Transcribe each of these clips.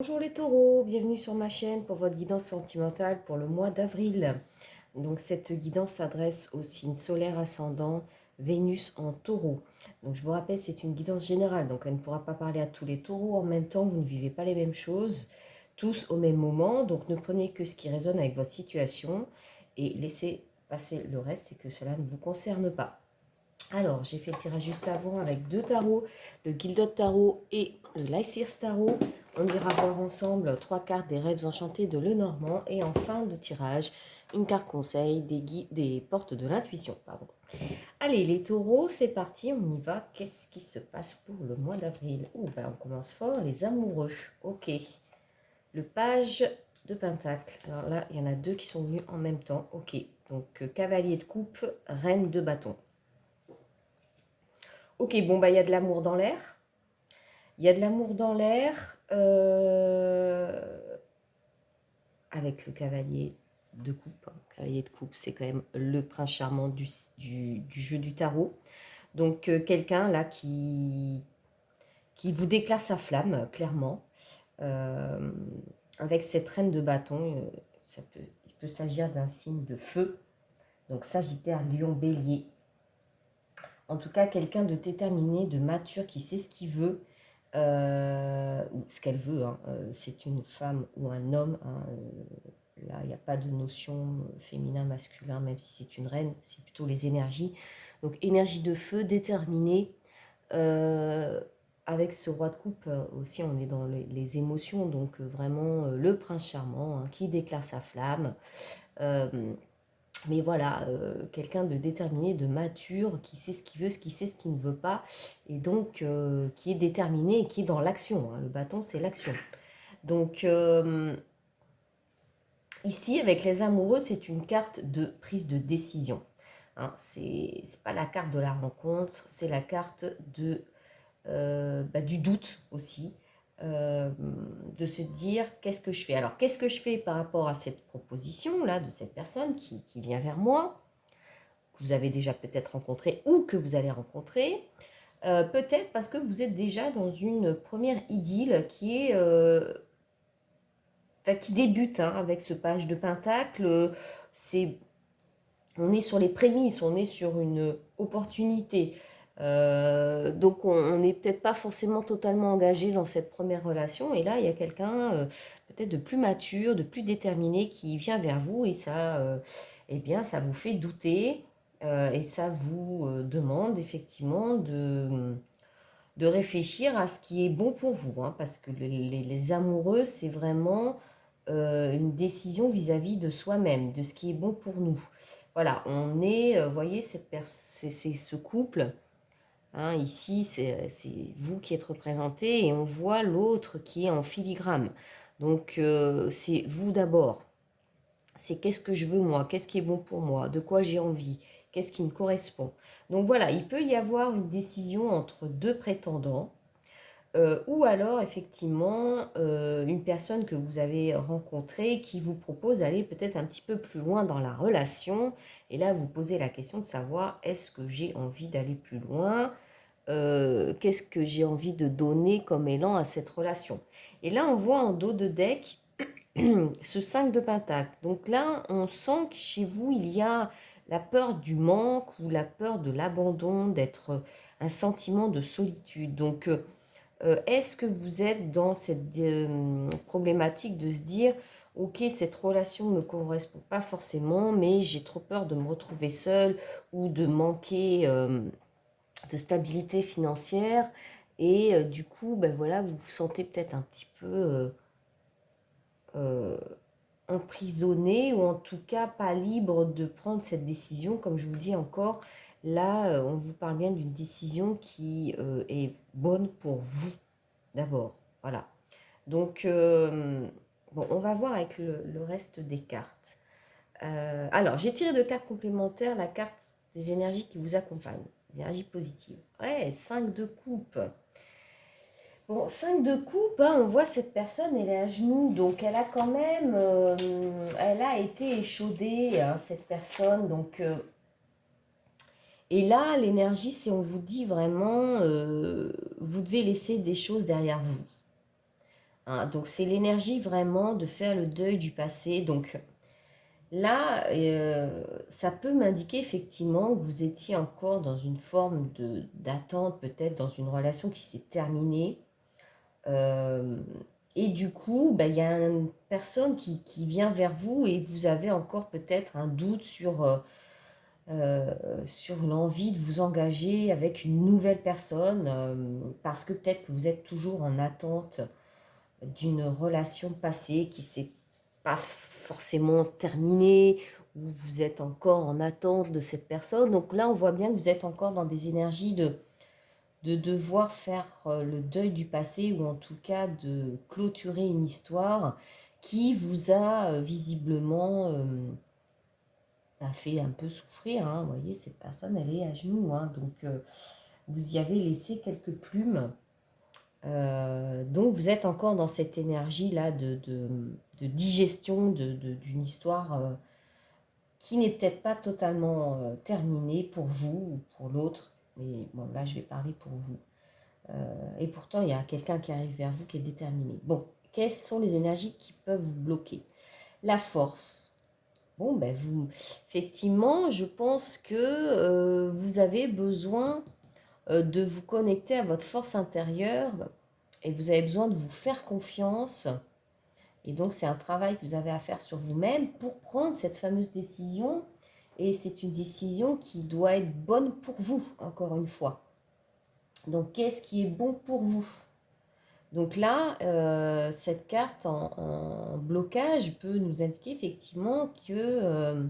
Bonjour les taureaux, bienvenue sur ma chaîne pour votre guidance sentimentale pour le mois d'avril. Donc cette guidance s'adresse au signe solaire ascendant Vénus en taureau. Donc je vous rappelle, c'est une guidance générale, donc elle ne pourra pas parler à tous les taureaux. En même temps, vous ne vivez pas les mêmes choses, tous au même moment. Donc ne prenez que ce qui résonne avec votre situation et laissez passer le reste, c'est que cela ne vous concerne pas. Alors, j'ai fait le tirage juste avant avec deux tarots, le Gilded Tarot et le Lysirs Tarot. On ira voir ensemble trois cartes des rêves enchantés de Lenormand et en fin de tirage, une carte conseil des portes de l'intuition. Allez, les taureaux, c'est parti, on y va. Qu'est-ce qui se passe pour le mois d'avril? On commence fort, les amoureux. Ok, le page de Pentacle. Alors là, il y en a deux qui sont venus en même temps. Ok, donc cavalier de coupe, reine de bâton. Ok, bon, bah, il y a de l'amour dans l'air. Il y a de l'amour dans l'air avec le cavalier de coupe. Cavalier de coupe, c'est quand même le prince charmant du jeu du tarot. Donc, quelqu'un là qui vous déclare sa flamme, clairement. Avec cette reine de bâton, il peut s'agir d'un signe de feu. Donc, Sagittaire, Lion, Bélier. En tout cas, quelqu'un de déterminé, de mature, qui sait ce qu'il veut, ou ce qu'elle veut. C'est une femme ou un homme. Là, il n'y a pas de notion féminin, masculin, même si c'est une reine, c'est plutôt les énergies. Donc, énergie de feu, déterminée. Avec ce roi de coupe, aussi, on est dans les émotions. Donc, vraiment, le prince charmant qui déclare sa flamme. Mais voilà, quelqu'un de déterminé, de mature, qui sait ce qu'il veut, qui sait ce qu'il ne veut pas, et donc qui est déterminé et qui est dans l'action. Le bâton, c'est l'action. Donc ici, avec les amoureux, c'est une carte de prise de décision. C'est pas la carte de la rencontre, c'est la carte du doute aussi. De se dire qu'est-ce que je fais. Alors qu'est-ce que je fais par rapport à cette proposition là de cette personne qui vient vers moi, que vous avez déjà peut-être rencontré ou que vous allez rencontrer, peut-être parce que vous êtes déjà dans une première idylle qui débute avec ce page de Pentacle. On est sur les prémices, on est sur une opportunité. Donc on n'est peut-être pas forcément totalement engagé dans cette première relation. Et là, il y a quelqu'un peut-être de plus mature, de plus déterminé qui vient vers vous et ça, eh bien, ça vous fait douter et ça vous demande effectivement de réfléchir à ce qui est bon pour vous. Parce que les amoureux, c'est vraiment une décision vis-à-vis de soi-même, de ce qui est bon pour nous. Voilà, on est, vous voyez, c'est ce couple. Ici, c'est vous qui êtes représenté et on voit l'autre qui est en filigrane. Donc, c'est vous d'abord. C'est qu'est-ce que je veux moi, qu'est-ce qui est bon pour moi, de quoi j'ai envie, qu'est-ce qui me correspond. Donc voilà, il peut y avoir une décision entre deux prétendants. Ou alors, effectivement, une personne que vous avez rencontrée qui vous propose d'aller peut-être un petit peu plus loin dans la relation. Et là, vous posez la question de savoir, est-ce que j'ai envie d'aller plus loin? Qu'est-ce que j'ai envie de donner comme élan à cette relation? Et là, on voit en dos de deck ce 5 de pentacle. Donc là, on sent que chez vous, il y a la peur du manque ou la peur de l'abandon, d'être un sentiment de solitude. Donc, est-ce que vous êtes dans cette problématique de se dire, ok, cette relation ne me correspond pas forcément, mais j'ai trop peur de me retrouver seule ou de manquer de stabilité financière et du coup, ben voilà, vous vous sentez peut-être un petit peu euh, emprisonné ou en tout cas pas libre de prendre cette décision. Comme je vous dis encore, là, on vous parle bien d'une décision qui est bonne pour vous d'abord. Voilà. Donc, bon, on va voir avec le reste des cartes. Alors, j'ai tiré deux cartes complémentaires, la carte des énergies qui vous accompagnent, des énergies positives. Ouais, 5 de coupe. Bon, 5 de coupe, on voit cette personne, elle est à genoux, donc elle a quand même, elle a été échaudée, cette personne. Donc, et là, l'énergie, c'est on vous dit vraiment, vous devez laisser des choses derrière vous. hein. Donc, c'est l'énergie vraiment de faire le deuil du passé. Donc, là, ça peut m'indiquer effectivement que vous étiez encore dans une forme d'attente, peut-être dans une relation qui s'est terminée. Euh, et du coup, bah, il y a une personne qui vient vers vous et vous avez encore peut-être un doute sur l'envie de vous engager avec une nouvelle personne, parce que peut-être que vous êtes toujours en attente d'une relation passée qui s'est pas forcément terminée, ou vous êtes encore en attente de cette personne. Donc là, on voit bien que vous êtes encore dans des énergies de devoir faire le deuil du passé, ou en tout cas de clôturer une histoire qui vous a visiblement fait un peu souffrir, hein. Vous voyez, cette personne, elle est à genoux, hein. Donc vous y avez laissé quelques plumes. Donc vous êtes encore dans cette énergie-là de digestion d'une histoire qui n'est peut-être pas totalement terminée pour vous ou pour l'autre. Mais bon, là, je vais parler pour vous. Et pourtant, il y a quelqu'un qui arrive vers vous qui est déterminé. Bon, quelles sont les énergies qui peuvent vous bloquer? La force. Bon, ben vous, effectivement, je pense que vous avez besoin de vous connecter à votre force intérieure, et vous avez besoin de vous faire confiance. Et donc, c'est un travail que vous avez à faire sur vous-même pour prendre cette fameuse décision. Et c'est une décision qui doit être bonne pour vous, encore une fois. Donc, qu'est-ce qui est bon pour vous? Donc là, cette carte en blocage peut nous indiquer effectivement que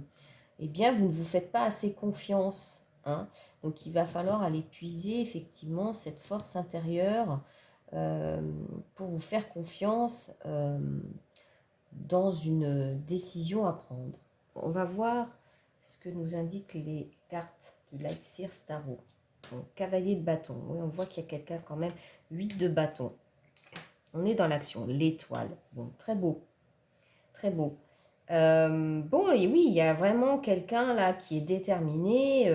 eh bien, vous ne vous faites pas assez confiance, hein. Donc il va falloir aller puiser effectivement cette force intérieure euh, pour vous faire confiance dans une décision à prendre. On va voir ce que nous indiquent les cartes du Light Seer Tarot. Donc, cavalier de bâton. Oui, on voit qu'il y a quelqu'un quand même. 8 de bâton. On est dans l'action. L'étoile. Bon, très beau. Très beau. Bon, et oui, il y a vraiment quelqu'un là qui est déterminé.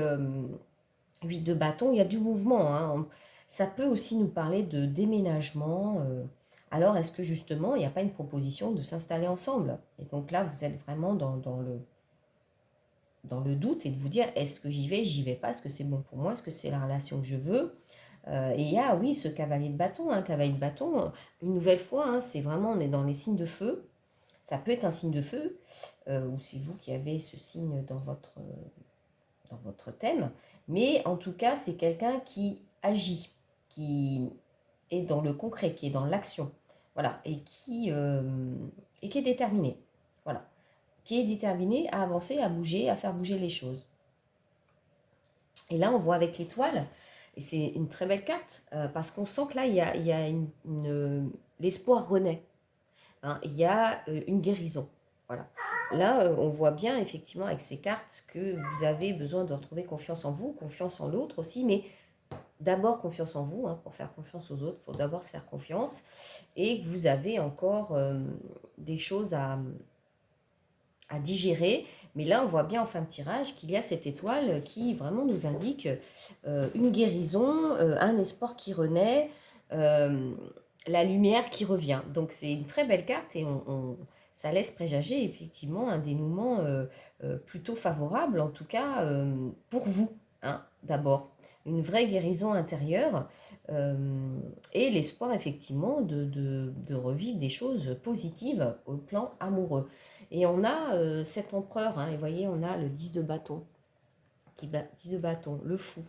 8 de bâton, il y a du mouvement, hein. Ça peut aussi nous parler de déménagement. Alors, est-ce que justement, il n'y a pas une proposition de s'installer ensemble? Et donc là, vous êtes vraiment dans le doute et de vous dire, est-ce que j'y vais pas? Est-ce que c'est bon pour moi? Est-ce que c'est la relation que je veux? Et il y a, oui, ce cavalier de bâton. Hein, cavalier de bâton, une nouvelle fois, hein, c'est vraiment, on est dans les signes de feu. Ça peut être un signe de feu, ou c'est vous qui avez ce signe dans votre thème. Mais en tout cas, c'est quelqu'un qui agit, qui est dans le concret, qui est dans l'action. Voilà, et qui est déterminé. Voilà, qui est déterminé à avancer, à bouger, à faire bouger les choses. Et là, on voit avec l'étoile, et c'est une très belle carte, parce qu'on sent que là, il y a l'espoir renaît, hein. Il y a une guérison. Voilà. Là, on voit bien effectivement avec ces cartes que vous avez besoin de retrouver confiance en vous, confiance en l'autre aussi, mais d'abord confiance en vous, hein. Pour faire confiance aux autres, il faut d'abord se faire confiance, et que vous avez encore des choses à digérer. Mais là, on voit bien en fin de tirage qu'il y a cette étoile qui vraiment nous indique une guérison, un espoir qui renaît, la lumière qui revient. Donc c'est une très belle carte, et ça laisse présager effectivement un dénouement plutôt favorable, en tout cas pour vous, hein, d'abord. Une vraie guérison intérieure, et l'espoir effectivement de revivre des choses positives au plan amoureux. Et on a cet empereur, hein, et vous voyez, on a le 10 de bâton, 10 de bâton, le fou.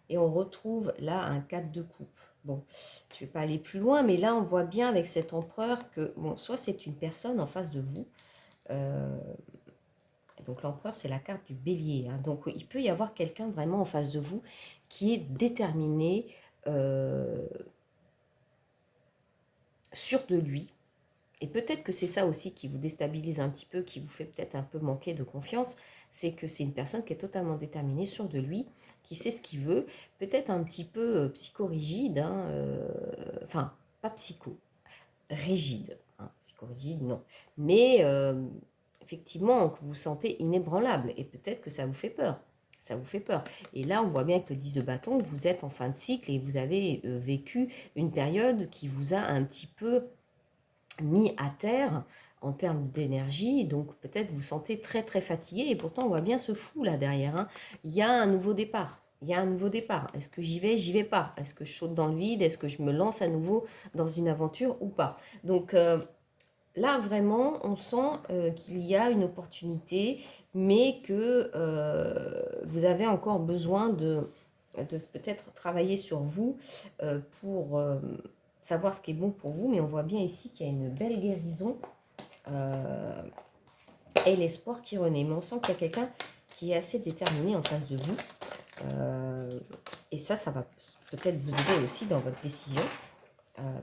Et on retrouve là un 4 de coupe. Bon, je ne vais pas aller plus loin, mais là on voit bien avec cet empereur que, bon, soit c'est une personne en face de vous, donc l'empereur c'est la carte du bélier, hein. Donc il peut y avoir quelqu'un vraiment en face de vous qui est déterminé, sûr de lui. Et peut-être que c'est ça aussi qui vous déstabilise un petit peu, qui vous fait peut-être un peu manquer de confiance, c'est que c'est une personne qui est totalement déterminée, sûre de lui, qui sait ce qu'il veut, peut-être un petit peu psychorigide, hein, enfin, pas psycho, rigide, hein, psychorigide, non. Mais effectivement, que vous vous sentez inébranlable, et peut-être que ça vous fait peur. Ça vous fait peur. Et là, on voit bien que le 10 de bâton, vous êtes en fin de cycle et vous avez vécu une période qui vous a un petit peu mis à terre en termes d'énergie, donc peut-être vous sentez très très fatigué, et pourtant on voit bien ce fou là derrière, hein. Il y a un nouveau départ, il y a un nouveau départ. Est-ce que j'y vais pas? Est-ce que je saute dans le vide? Est-ce que je me lance à nouveau dans une aventure ou pas? Donc là vraiment on sent qu'il y a une opportunité, mais que vous avez encore besoin de peut-être travailler sur vous pour savoir ce qui est bon pour vous, mais on voit bien ici qu'il y a une belle guérison euh, et l'espoir qui renaît. Mais on sent qu'il y a quelqu'un qui est assez déterminé en face de vous. Et ça va peut-être vous aider aussi dans votre décision.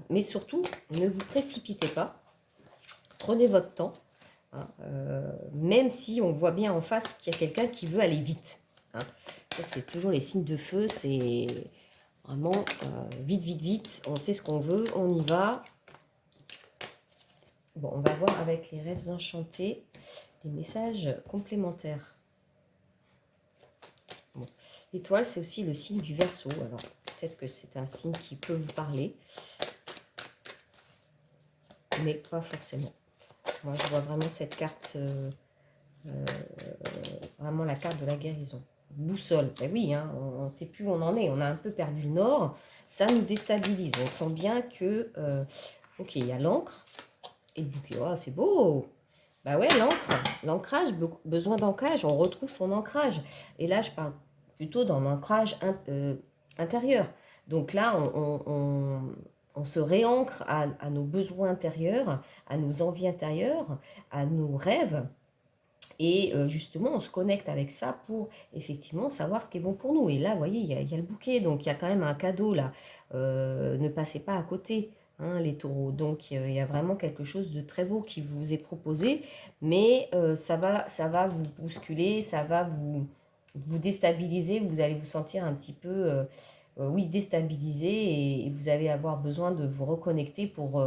Mais surtout, ne vous précipitez pas. Prenez votre temps. Hein, même si on voit bien en face qu'il y a quelqu'un qui veut aller vite. Hein. Ça, c'est toujours les signes de feu. C'est vraiment vite, vite, vite. On sait ce qu'on veut, on y va. Bon, on va voir avec les rêves enchantés les messages complémentaires. Bon. L'étoile, c'est aussi le signe du Verseau. Alors, peut-être que c'est un signe qui peut vous parler, mais pas forcément. Moi, je vois vraiment cette carte, vraiment la carte de la guérison. Boussole, ben oui, hein, on ne sait plus où on en est. On a un peu perdu le nord. Ça nous déstabilise. On sent bien que, ok, il y a l'encre et le bouquet. Oh, c'est beau! Bah ouais, l'ancrage, besoin d'ancrage, on retrouve son ancrage. Et là, je parle plutôt d'un ancrage intérieur. Donc là, on se réancre à nos besoins intérieurs, à nos envies intérieures, à nos rêves. Et justement, on se connecte avec ça pour effectivement savoir ce qui est bon pour nous. Et là, vous voyez, il y a le bouquet, donc il y a quand même un cadeau là. Ne passez pas à côté, hein, les taureaux. Donc il y a vraiment quelque chose de très beau qui vous est proposé, mais ça va vous bousculer, ça va vous déstabiliser. Vous allez vous sentir un petit peu, oui, déstabilisé, et vous allez avoir besoin de vous reconnecter pour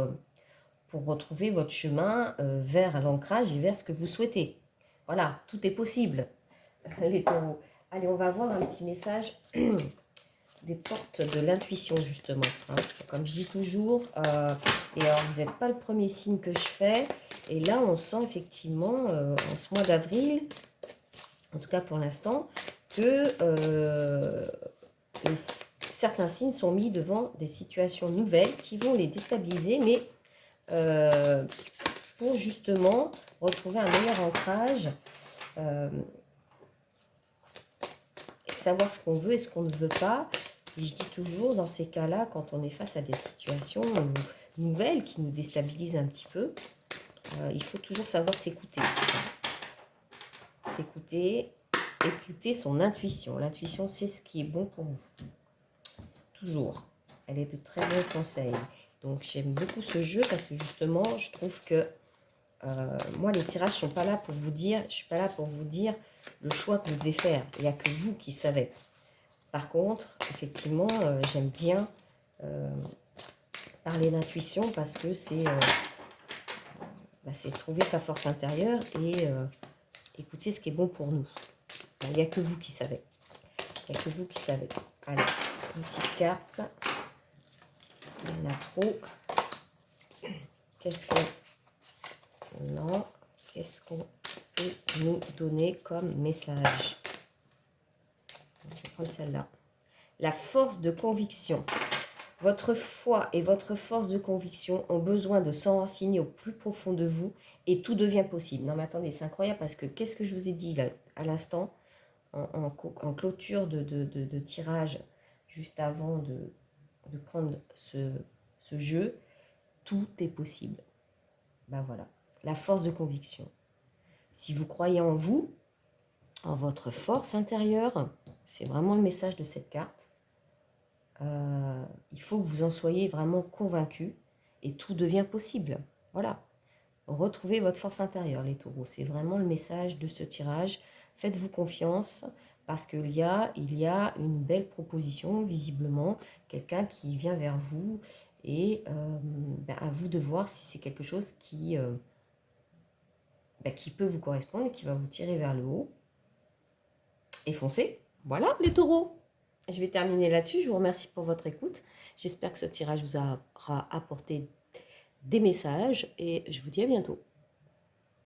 retrouver votre chemin vers l'ancrage et vers ce que vous souhaitez. Voilà, tout est possible, les taureaux. Allez, on va voir un petit message des portes de l'intuition, justement. Hein. Comme je dis toujours, et alors vous n'êtes pas le premier signe que je fais. Et là, on sent effectivement, en ce mois d'avril, en tout cas pour l'instant, que certains signes sont mis devant des situations nouvelles qui vont les déstabiliser, mais pour justement retrouver un meilleur ancrage, savoir ce qu'on veut et ce qu'on ne veut pas. Et je dis toujours, dans ces cas-là, quand on est face à des situations nouvelles qui nous déstabilisent un petit peu, il faut toujours savoir s'écouter. S'écouter, écouter son intuition. L'intuition, c'est ce qui est bon pour vous. Toujours. Elle est de très bons conseils. Donc, j'aime beaucoup ce jeu parce que justement, je trouve que moi, les tirages ne sont pas là pour vous dire, je ne suis pas là pour vous dire le choix que vous devez faire. Il n'y a que vous qui savez. Par contre, effectivement, j'aime bien parler d'intuition parce que c'est trouver sa force intérieure et écouter ce qui est bon pour nous. Il n'y a que vous qui savez. Il n'y a que vous qui savez. Allez, une petite carte. Il y en a trop. Qu'est-ce qu'on... Non. Qu'est-ce qu'on peut nous donner comme message? Je vais prendre celle-là. La force de conviction. Votre foi et votre force de conviction ont besoin de s'enraciner au plus profond de vous et tout devient possible. Non mais attendez, c'est incroyable parce que qu'est-ce que je vous ai dit là, à l'instant, en clôture de tirage, juste avant de prendre ce jeu, tout est possible. Ben voilà, la force de conviction. Si vous croyez en vous, en votre force intérieure, c'est vraiment le message de cette carte. Il faut que vous en soyez vraiment convaincu et tout devient possible. Voilà. Retrouvez votre force intérieure, les taureaux. C'est vraiment le message de ce tirage. Faites-vous confiance parce qu'il y a une belle proposition, visiblement, quelqu'un qui vient vers vous et à vous de voir si c'est quelque chose qui peut vous correspondre et qui va vous tirer vers le haut. Et foncez. Voilà, les taureaux. Je vais terminer là-dessus. Je vous remercie pour votre écoute. J'espère que ce tirage vous aura apporté des messages et je vous dis à bientôt.